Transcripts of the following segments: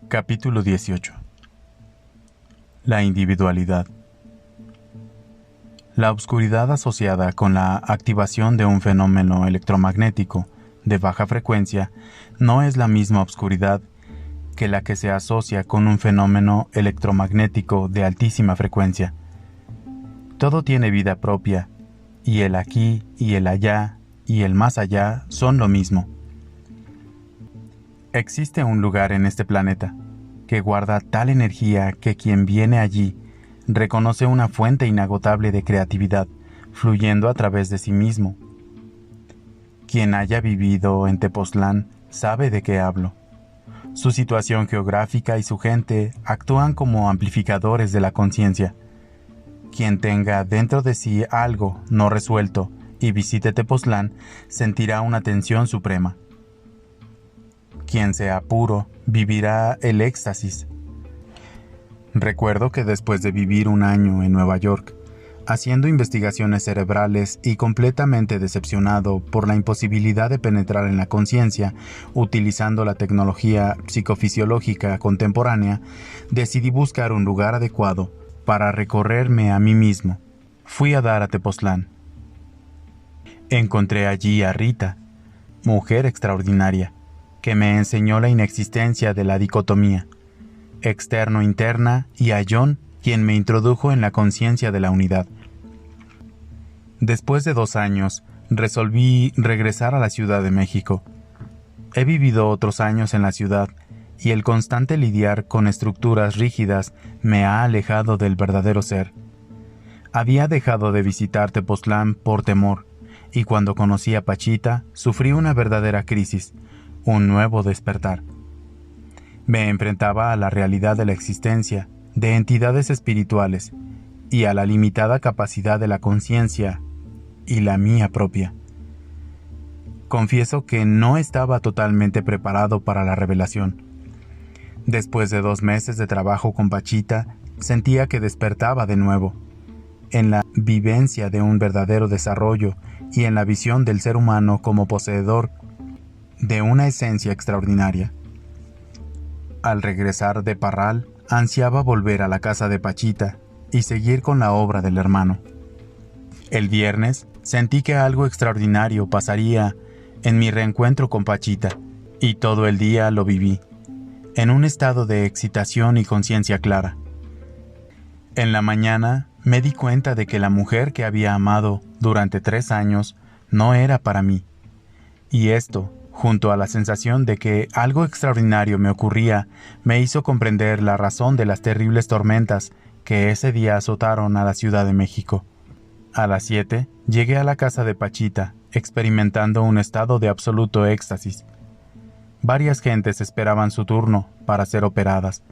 Capítulo 18. La individualidad. La oscuridad asociada con la activación de un fenómeno electromagnético de baja frecuencia no es la misma oscuridad que la que se asocia con un fenómeno electromagnético de altísima frecuencia. Todo tiene vida propia, y el aquí y el allá y el más allá son lo mismo. Existe un lugar en este planeta que guarda tal energía que quien viene allí reconoce una fuente inagotable de creatividad fluyendo a través de sí mismo. Quien haya vivido en Tepoztlán sabe de qué hablo. Su situación geográfica y su gente actúan como amplificadores de la conciencia. Quien tenga dentro de sí algo no resuelto y visite Tepoztlán sentirá una tensión suprema. Quien sea puro vivirá el éxtasis. Recuerdo que después de vivir un año en Nueva York, haciendo investigaciones cerebrales y completamente decepcionado por la imposibilidad de penetrar en la conciencia utilizando la tecnología psicofisiológica contemporánea, decidí buscar un lugar adecuado para recorrerme a mí mismo. Fui a dar a Tepoztlán. Encontré allí a Rita, mujer extraordinaria, que me enseñó la inexistencia de la dicotomía externo-interna, y a John, quien me introdujo en la conciencia de la unidad. Después de 2 años, resolví regresar a la Ciudad de México. He vivido otros años en la ciudad, y el constante lidiar con estructuras rígidas me ha alejado del verdadero ser. Había dejado de visitar Tepoztlán por temor, y cuando conocí a Pachita, sufrí una verdadera crisis, un nuevo despertar. Me enfrentaba a la realidad de la existencia de entidades espirituales y a la limitada capacidad de la conciencia y la mía propia. Confieso que no estaba totalmente preparado para la revelación. Después de 2 meses de trabajo con Pachita, sentía que despertaba de nuevo, en la vivencia de un verdadero desarrollo y en la visión del ser humano como poseedor de una esencia extraordinaria. Al regresar de Parral, ansiaba volver a la casa de Pachita y seguir con la obra del hermano. El viernes sentí que algo extraordinario pasaría en mi reencuentro con Pachita, y todo el día lo viví, en un estado de excitación y conciencia clara. En la mañana me di cuenta de que la mujer que había amado durante 3 años no era para mí, y esto, junto a la sensación de que algo extraordinario me ocurría, me hizo comprender la razón de las terribles tormentas que ese día azotaron a la Ciudad de México. A las 7 llegué a la casa de Pachita, experimentando un estado de absoluto éxtasis. Varias gentes esperaban su turno para ser operadas,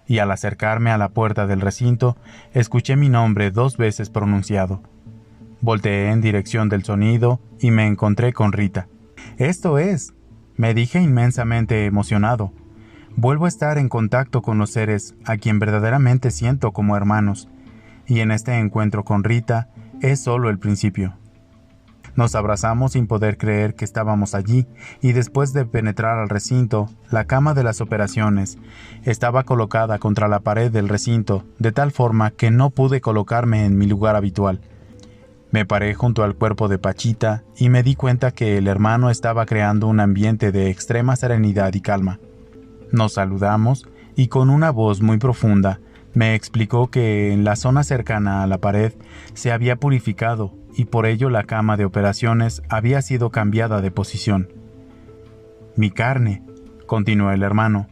y al acercarme a la puerta del recinto, escuché mi nombre 2 veces pronunciado. Volteé en dirección del sonido y me encontré con Rita. «Esto es», me dije inmensamente emocionado. «Vuelvo a estar en contacto con los seres a quien verdaderamente siento como hermanos, y en este encuentro con Rita es solo el principio». Nos abrazamos sin poder creer que estábamos allí, y después de penetrar al recinto, la cama de las operaciones estaba colocada contra la pared del recinto, de tal forma que no pude colocarme en mi lugar habitual. Me paré junto al cuerpo de Pachita y me di cuenta que el hermano estaba creando un ambiente de extrema serenidad y calma. Nos saludamos y con una voz muy profunda me explicó que en la zona cercana a la pared se había purificado y por ello la cama de operaciones había sido cambiada de posición. «Mi carne», continuó el hermano,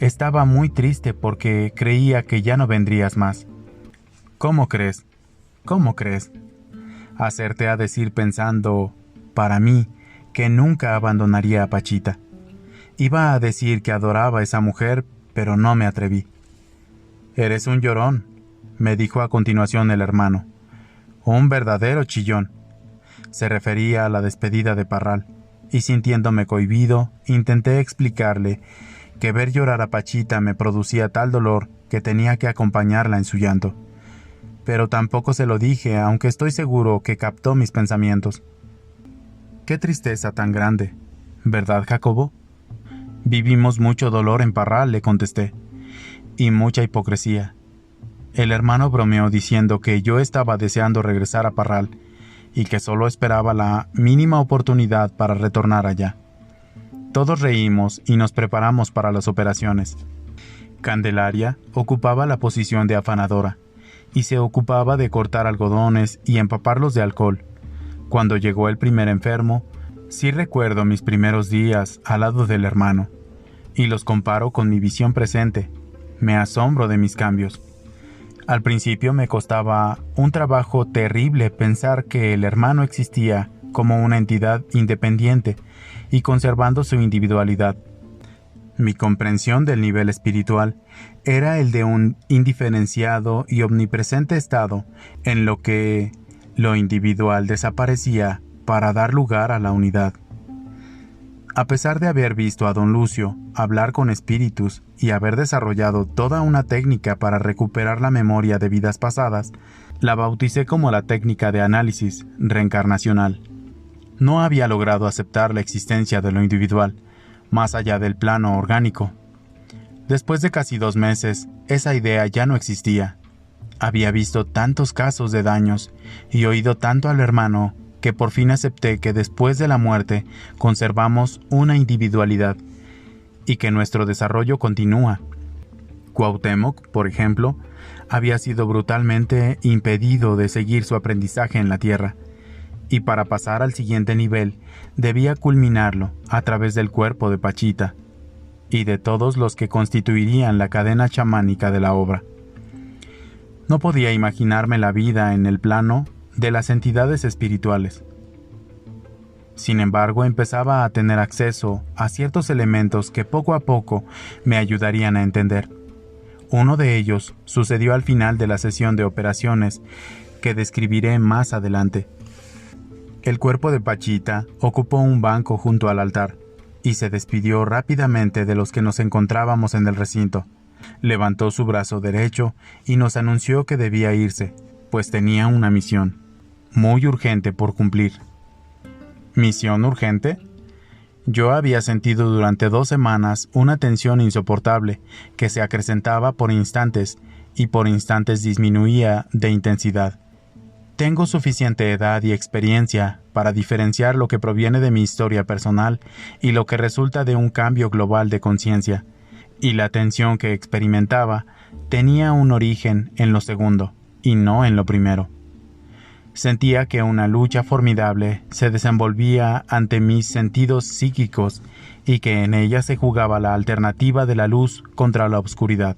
«estaba muy triste porque creía que ya no vendrías más». «¿Cómo crees? ¿Cómo crees?». Acerté a decir pensando, para mí, que nunca abandonaría a Pachita. Iba a decir que adoraba a esa mujer, pero no me atreví. «Eres un llorón», me dijo a continuación el hermano. «Un verdadero chillón». Se refería a la despedida de Parral, y sintiéndome cohibido, intenté explicarle que ver llorar a Pachita me producía tal dolor que tenía que acompañarla en su llanto. pero tampoco se lo dije, aunque estoy seguro que captó mis pensamientos. Qué tristeza tan grande, ¿verdad, Jacobo? Vivimos mucho dolor en Parral, le contesté, y mucha hipocresía. El hermano bromeó diciendo que yo estaba deseando regresar a Parral y que solo esperaba la mínima oportunidad para retornar allá. Todos reímos y nos preparamos para las operaciones. Candelaria ocupaba la posición de afanadora y se ocupaba de cortar algodones y empaparlos de alcohol. Cuando llegó el primer enfermo, sí recuerdo mis primeros días al lado del hermano, y los comparo con mi visión presente. Me asombro de mis cambios. Al principio me costaba un trabajo terrible pensar que el hermano existía como una entidad independiente y conservando su individualidad. Mi comprensión del nivel espiritual era el de un indiferenciado y omnipresente estado en lo que lo individual desaparecía para dar lugar a la unidad. A pesar de haber visto a don Lucio hablar con espíritus y haber desarrollado toda una técnica para recuperar la memoria de vidas pasadas, la bauticé como la técnica de análisis reencarnacional. No había logrado aceptar la existencia de lo individual, más allá del plano orgánico. Después de casi 2 meses, esa idea ya no existía. Había visto tantos casos de daños y oído tanto al hermano que por fin acepté que después de la muerte conservamos una individualidad y que nuestro desarrollo continúa. Cuauhtémoc, por ejemplo, había sido brutalmente impedido de seguir su aprendizaje en la Tierra, y para pasar al siguiente nivel debía culminarlo a través del cuerpo de Pachita y de todos los que constituirían la cadena chamánica de la obra. No podía imaginarme la vida en el plano de las entidades espirituales. Sin embargo, empezaba a tener acceso a ciertos elementos que poco a poco me ayudarían a entender. Uno de ellos sucedió al final de la sesión de operaciones que describiré más adelante. El cuerpo de Pachita ocupó un banco junto al altar y se despidió rápidamente de los que nos encontrábamos en el recinto. Levantó su brazo derecho y nos anunció que debía irse, pues tenía una misión muy urgente por cumplir. ¿Misión urgente? Yo había sentido durante 2 semanas una tensión insoportable que se acrecentaba por instantes y por instantes disminuía de intensidad. Tengo suficiente edad y experiencia para diferenciar lo que proviene de mi historia personal y lo que resulta de un cambio global de conciencia, y la tensión que experimentaba tenía un origen en lo segundo y no en lo primero. Sentía que una lucha formidable se desenvolvía ante mis sentidos psíquicos y que en ella se jugaba la alternativa de la luz contra la oscuridad.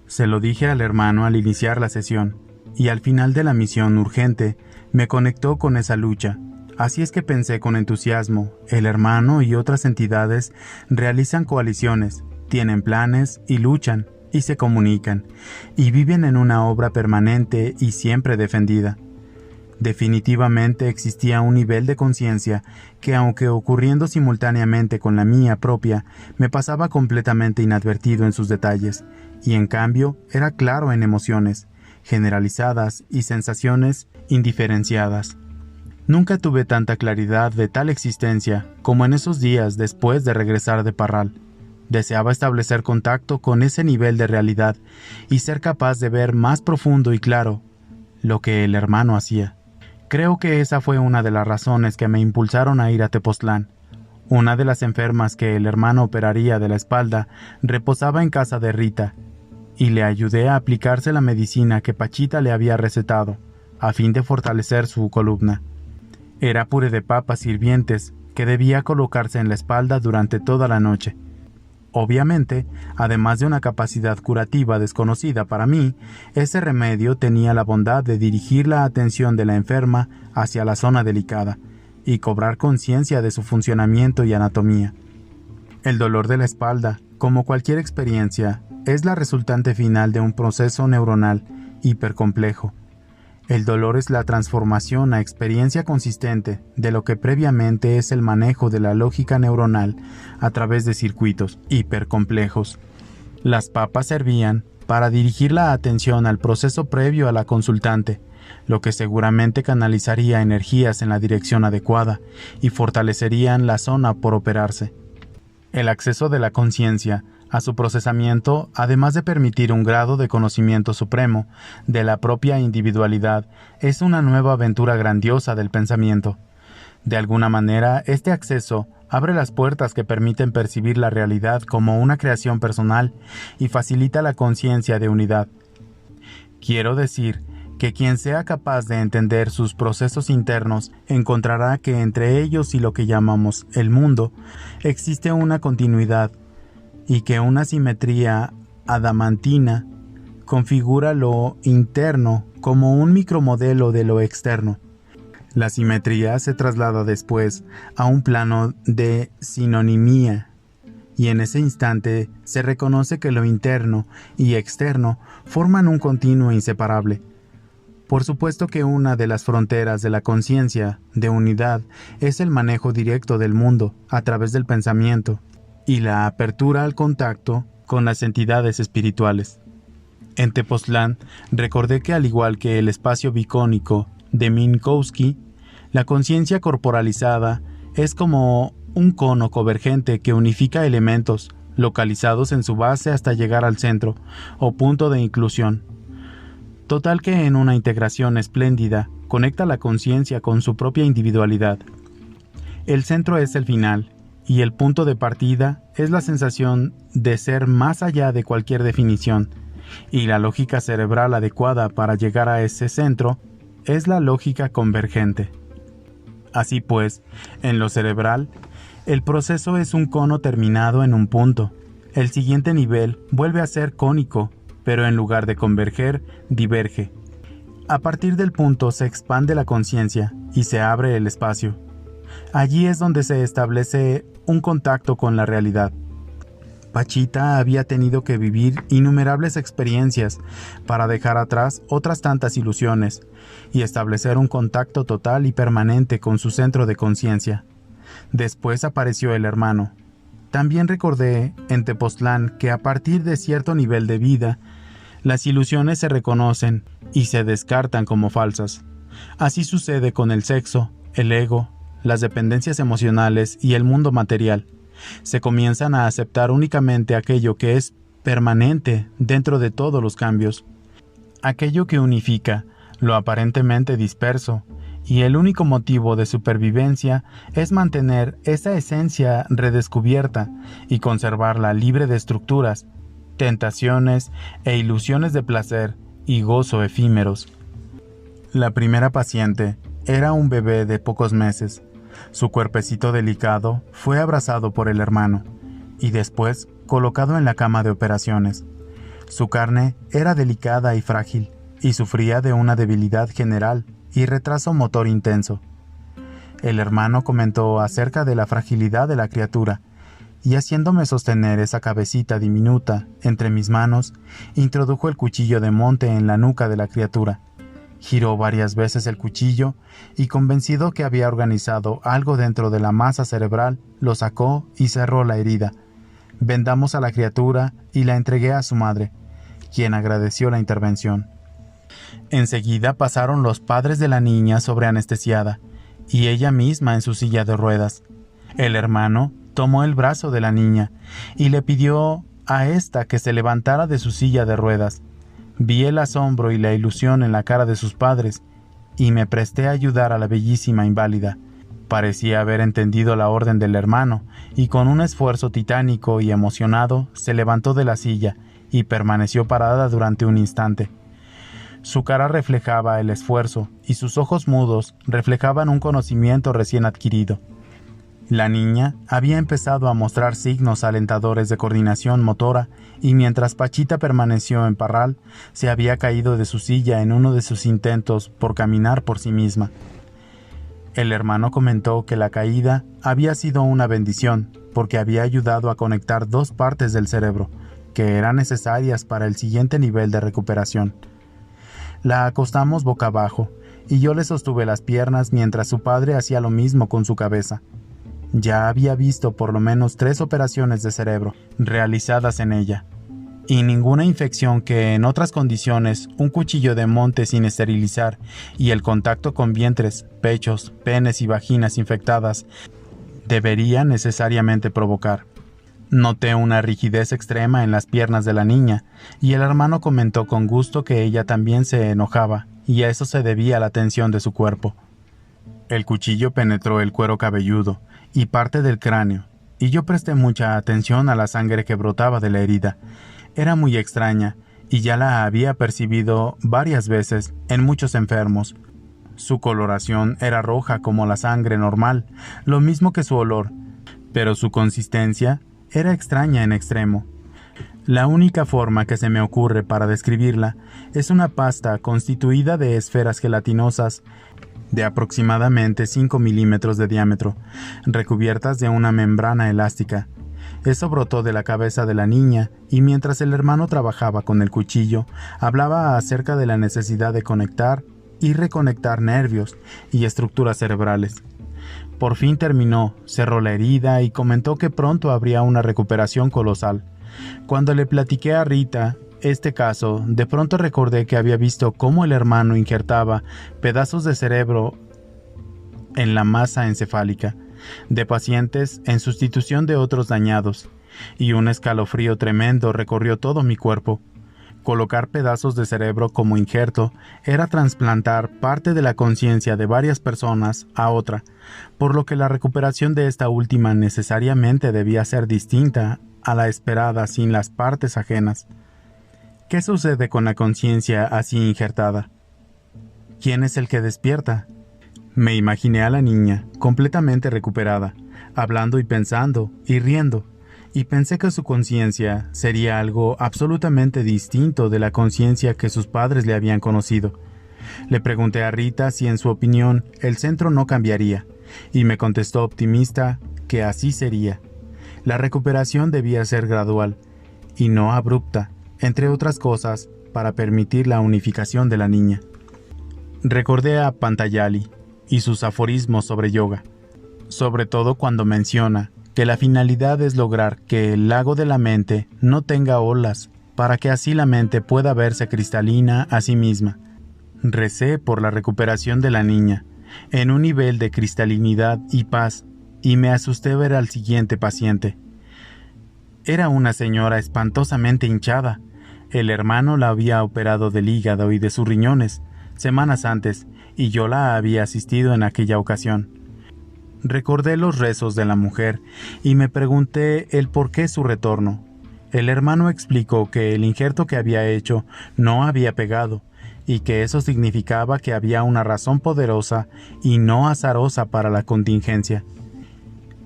Se lo dije al hermano al iniciar la sesión, y al final de la misión urgente me conectó con esa lucha. Así es que pensé con entusiasmo, el hermano y otras entidades realizan coaliciones, tienen planes y luchan, y se comunican, y viven en una obra permanente y siempre defendida. Definitivamente existía un nivel de conciencia que, aunque ocurriendo simultáneamente con la mía propia, me pasaba completamente inadvertido en sus detalles, y en cambio era claro en emociones generalizadas y sensaciones indiferenciadas. Nunca tuve tanta claridad de tal existencia como en esos días después de regresar de Parral. Deseaba establecer contacto con ese nivel de realidad y ser capaz de ver más profundo y claro lo que el hermano hacía. Creo que esa fue una de las razones que me impulsaron a ir a Tepoztlán. Una de las enfermas que el hermano operaría de la espalda reposaba en casa de Rita, y le ayudé a aplicarse la medicina que Pachita le había recetado, a fin de fortalecer su columna. Era puré de papas hirvientes que debía colocarse en la espalda durante toda la noche. Obviamente, además de una capacidad curativa desconocida para mí, ese remedio tenía la bondad de dirigir la atención de la enferma hacia la zona delicada y cobrar conciencia de su funcionamiento y anatomía. El dolor de la espalda, como cualquier experiencia, es la resultante final de un proceso neuronal hipercomplejo. El dolor es la transformación a experiencia consistente de lo que previamente es el manejo de la lógica neuronal a través de circuitos hipercomplejos. Las papas servían para dirigir la atención al proceso previo a la consultante, lo que seguramente canalizaría energías en la dirección adecuada y fortalecerían la zona por operarse. El acceso de la conciencia a su procesamiento, además de permitir un grado de conocimiento supremo de la propia individualidad, es una nueva aventura grandiosa del pensamiento. De alguna manera, este acceso abre las puertas que permiten percibir la realidad como una creación personal y facilita la conciencia de unidad. Quiero decir que quien sea capaz de entender sus procesos internos encontrará que entre ellos y lo que llamamos el mundo existe una continuidad y que una simetría adamantina configura lo interno como un micromodelo de lo externo. La simetría se traslada después a un plano de sinonimía, y en ese instante se reconoce que lo interno y externo forman un continuo inseparable. Por supuesto que una de las fronteras de la conciencia de unidad es el manejo directo del mundo a través del pensamiento y la apertura al contacto con las entidades espirituales. En Tepoztlán recordé que al igual que el espacio bicónico de Minkowski, la conciencia corporalizada es como un cono convergente que unifica elementos localizados en su base hasta llegar al centro o punto de inclusión. Total que en una integración espléndida conecta la conciencia con su propia individualidad. El centro es el final y el punto de partida es la sensación de ser más allá de cualquier definición, y la lógica cerebral adecuada para llegar a ese centro es la lógica convergente. Así pues, en lo cerebral, el proceso es un cono terminado en un punto. El siguiente nivel vuelve a ser cónico, pero en lugar de converger, diverge. A partir del punto se expande la conciencia y se abre el espacio. Allí es donde se establece un contacto con la realidad. Pachita había tenido que vivir innumerables experiencias para dejar atrás otras tantas ilusiones y establecer un contacto total y permanente con su centro de conciencia. Después apareció el hermano. También recordé en Tepoztlán que a partir de cierto nivel de vida, las ilusiones se reconocen y se descartan como falsas. Así sucede con el sexo, el ego, las dependencias emocionales y el mundo material. Se comienzan a aceptar únicamente aquello que es permanente dentro de todos los cambios, aquello que unifica lo aparentemente disperso, y el único motivo de supervivencia es mantener esa esencia redescubierta y conservarla libre de estructuras, tentaciones e ilusiones de placer y gozo efímeros. La primera paciente era un bebé de pocos meses. Su cuerpecito delicado fue abrazado por el hermano y después colocado en la cama de operaciones. Su carne era delicada y frágil y sufría de una debilidad general y retraso motor intenso. El hermano comentó acerca de la fragilidad de la criatura y haciéndome sostener esa cabecita diminuta entre mis manos, introdujo el cuchillo de monte en la nuca de la criatura. Giró varias veces el cuchillo y, convencido que había organizado algo dentro de la masa cerebral, lo sacó y cerró la herida. Vendamos a la criatura y la entregué a su madre, quien agradeció la intervención. Enseguida pasaron los padres de la niña sobre anestesiada y ella misma en su silla de ruedas. El hermano tomó el brazo de la niña y le pidió a ésta que se levantara de su silla de ruedas. Vi el asombro y la ilusión en la cara de sus padres y me presté a ayudar a la bellísima inválida. Parecía haber entendido la orden del hermano y con un esfuerzo titánico y emocionado se levantó de la silla y permaneció parada durante un instante. Su cara reflejaba el esfuerzo y sus ojos mudos reflejaban un conocimiento recién adquirido. La niña había empezado a mostrar signos alentadores de coordinación motora y mientras Pachita permaneció en Parral, se había caído de su silla en uno de sus intentos por caminar por sí misma. El hermano comentó que la caída había sido una bendición porque había ayudado a conectar dos partes del cerebro que eran necesarias para el siguiente nivel de recuperación. La acostamos boca abajo y yo le sostuve las piernas mientras su padre hacía lo mismo con su cabeza. Ya había visto por lo menos 3 operaciones de cerebro realizadas en ella, y ninguna infección que en otras condiciones un cuchillo de monte sin esterilizar y el contacto con vientres, pechos, penes y vaginas infectadas debería necesariamente provocar. Noté una rigidez extrema en las piernas de la niña, y el hermano comentó con gusto que ella también se enojaba, y a eso se debía la tensión de su cuerpo. El cuchillo penetró el cuero cabelludo y parte del cráneo, y yo presté mucha atención a la sangre que brotaba de la herida. Era muy extraña, y ya la había percibido varias veces en muchos enfermos. Su coloración era roja como la sangre normal, lo mismo que su olor, pero su consistencia era extraña en extremo. La única forma que se me ocurre para describirla es una pasta constituida de esferas gelatinosas de aproximadamente 5 milímetros de diámetro, recubiertas de una membrana elástica. Eso brotó de la cabeza de la niña, y mientras el hermano trabajaba con el cuchillo, hablaba acerca de la necesidad de conectar y reconectar nervios y estructuras cerebrales. Por fin terminó, cerró la herida y comentó que pronto habría una recuperación colosal. Cuando le platiqué a Rita este caso, de pronto recordé que había visto cómo el hermano injertaba pedazos de cerebro en la masa encefálica de pacientes en sustitución de otros dañados, y un escalofrío tremendo recorrió todo mi cuerpo. Colocar pedazos de cerebro como injerto era trasplantar parte de la conciencia de varias personas a otra, por lo que la recuperación de esta última necesariamente debía ser distinta a la esperada sin las partes ajenas. ¿Qué sucede con la conciencia así injertada? ¿Quién es el que despierta? Me imaginé a la niña, completamente recuperada, hablando y pensando, y riendo, y pensé que su conciencia sería algo absolutamente distinto de la conciencia que sus padres le habían conocido. Le pregunté a Rita si en su opinión el centro no cambiaría, y me contestó optimista que así sería. La recuperación debía ser gradual, y no abrupta, entre otras cosas, para permitir la unificación de la niña. Recordé a Patanjali y sus aforismos sobre yoga, sobre todo cuando menciona que la finalidad es lograr que el lago de la mente no tenga olas, para que así la mente pueda verse cristalina a sí misma. Recé por la recuperación de la niña, en un nivel de cristalinidad y paz, y me asusté ver al siguiente paciente. Era una señora espantosamente hinchada. El hermano la había operado del hígado y de sus riñones semanas antes, y yo la había asistido en aquella ocasión. Recordé los rezos de la mujer y me pregunté el por qué su retorno. El hermano explicó que el injerto que había hecho no había pegado, y que eso significaba que había una razón poderosa y no azarosa para la contingencia.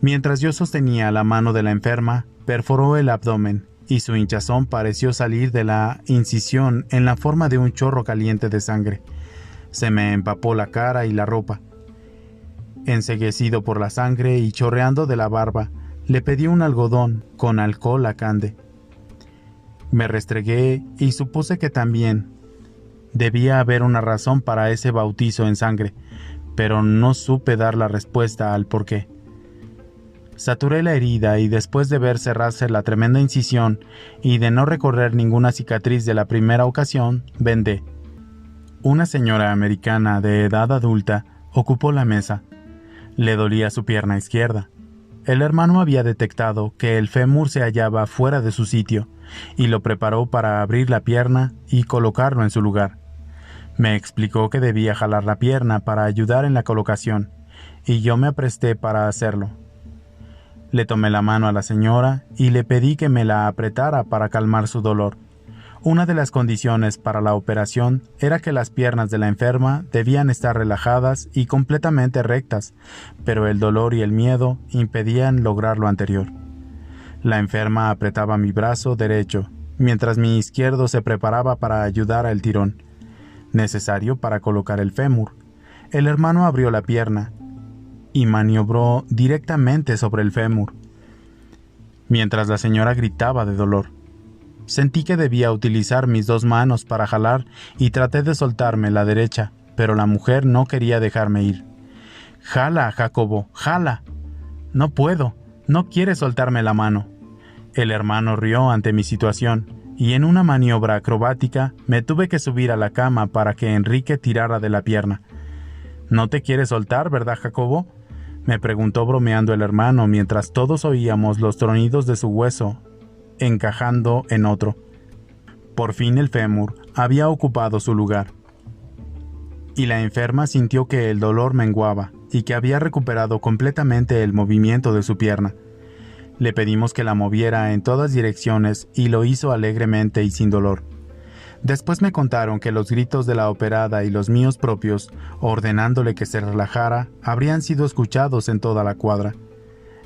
Mientras yo sostenía la mano de la enferma, perforó el abdomen, y su hinchazón pareció salir de la incisión en la forma de un chorro caliente de sangre. Se me empapó la cara y la ropa. Enceguecido por la sangre y chorreando de la barba, le pedí un algodón con alcohol a Cande. Me restregué y supuse que también debía haber una razón para ese bautizo en sangre, pero no supe dar la respuesta al porqué. Saturé la herida y después de ver cerrarse la tremenda incisión y de no recorrer ninguna cicatriz de la primera ocasión, vendé. Una señora americana de edad adulta ocupó la mesa. Le dolía su pierna izquierda. El hermano había detectado que el fémur se hallaba fuera de su sitio y lo preparó para abrir la pierna y colocarlo en su lugar. Me explicó que debía jalar la pierna para ayudar en la colocación, y yo me apresté para hacerlo. Le tomé la mano a la señora y le pedí que me la apretara para calmar su dolor. Una de las condiciones para la operación era que las piernas de la enferma debían estar relajadas y completamente rectas, pero el dolor y el miedo impedían lograr lo anterior. La enferma apretaba mi brazo derecho, mientras mi izquierdo se preparaba para ayudar al tirón, necesario para colocar el fémur. El hermano abrió la pierna y maniobró directamente sobre el fémur, mientras la señora gritaba de dolor. Sentí que debía utilizar mis dos manos para jalar y traté de soltarme la derecha, pero la mujer no quería dejarme ir. «Jala, Jacobo, jala». «No puedo, no quiere soltarme la mano». El hermano rió ante mi situación, y en una maniobra acrobática me tuve que subir a la cama para que Enrique tirara de la pierna. «¿No te quieres soltar, verdad, Jacobo?», me preguntó bromeando el hermano mientras todos oíamos los tronidos de su hueso encajando en otro. Por fin el fémur había ocupado su lugar, y la enferma sintió que el dolor menguaba y que había recuperado completamente el movimiento de su pierna. Le pedimos que la moviera en todas direcciones y lo hizo alegremente y sin dolor. Después me contaron que los gritos de la operada y los míos propios, ordenándole que se relajara, habrían sido escuchados en toda la cuadra.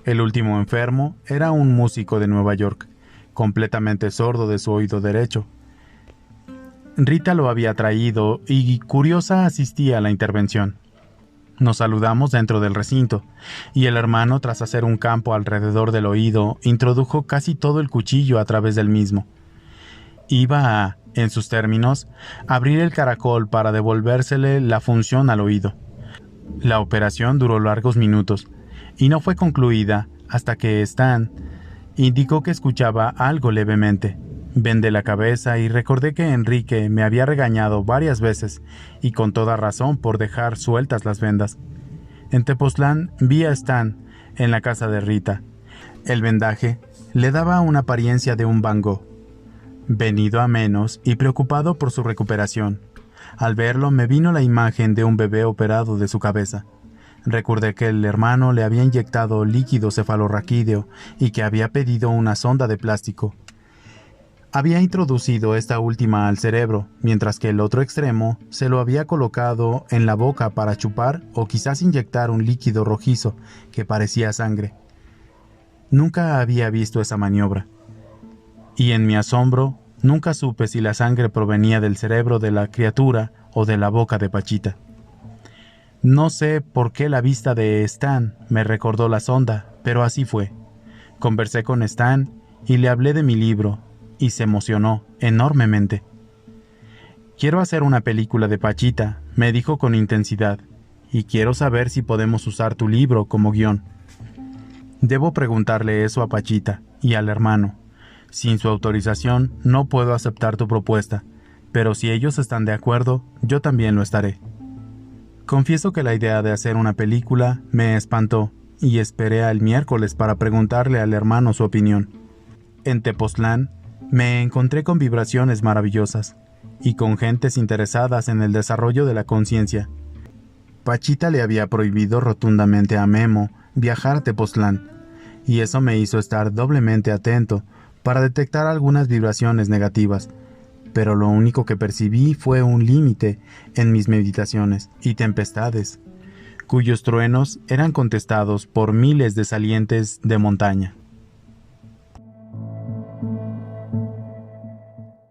El último enfermo era un músico de Nueva York, completamente sordo de su oído derecho. Rita lo había traído y, curiosa, asistía a la intervención. Nos saludamos dentro del recinto, y el hermano, tras hacer un campo alrededor del oído, introdujo casi todo el cuchillo a través del mismo. Iba a, en sus términos, abrir el caracol para devolvérsele la función al oído. La operación duró largos minutos, y no fue concluida hasta que Stan indicó que escuchaba algo levemente. Vendé la cabeza y recordé que Enrique me había regañado varias veces, y con toda razón, por dejar sueltas las vendas. En Tepoztlán vi a Stan en la casa de Rita. El vendaje le daba una apariencia de un Van Gogh, venido a menos y preocupado por su recuperación. Al verlo me vino la imagen de un bebé operado de su cabeza. Recordé que el hermano le había inyectado líquido cefalorraquídeo y que había pedido una sonda de plástico. Había introducido esta última al cerebro, mientras que el otro extremo se lo había colocado en la boca para chupar o quizás inyectar un líquido rojizo que parecía sangre. Nunca había visto esa maniobra, y en mi asombro nunca supe si la sangre provenía del cerebro de la criatura o de la boca de Pachita. No sé por qué la vista de Stan me recordó la sonda, pero así fue. Conversé con Stan y le hablé de mi libro, y se emocionó enormemente. «Quiero hacer una película de Pachita», me dijo con intensidad, «y quiero saber si podemos usar tu libro como guión». Debo preguntarle eso a Pachita y al hermano. Sin su autorización no puedo aceptar tu propuesta, pero si ellos están de acuerdo, yo también lo estaré. Confieso que la idea de hacer una película me espantó y esperé al miércoles para preguntarle al hermano su opinión. En Tepoztlán me encontré con vibraciones maravillosas y con gentes interesadas en el desarrollo de la conciencia. Pachita le había prohibido rotundamente a Memo viajar a Tepoztlán, y eso me hizo estar doblemente atento para detectar algunas vibraciones negativas, pero lo único que percibí fue un límite en mis meditaciones y tempestades, cuyos truenos eran contestados por miles de salientes de montaña.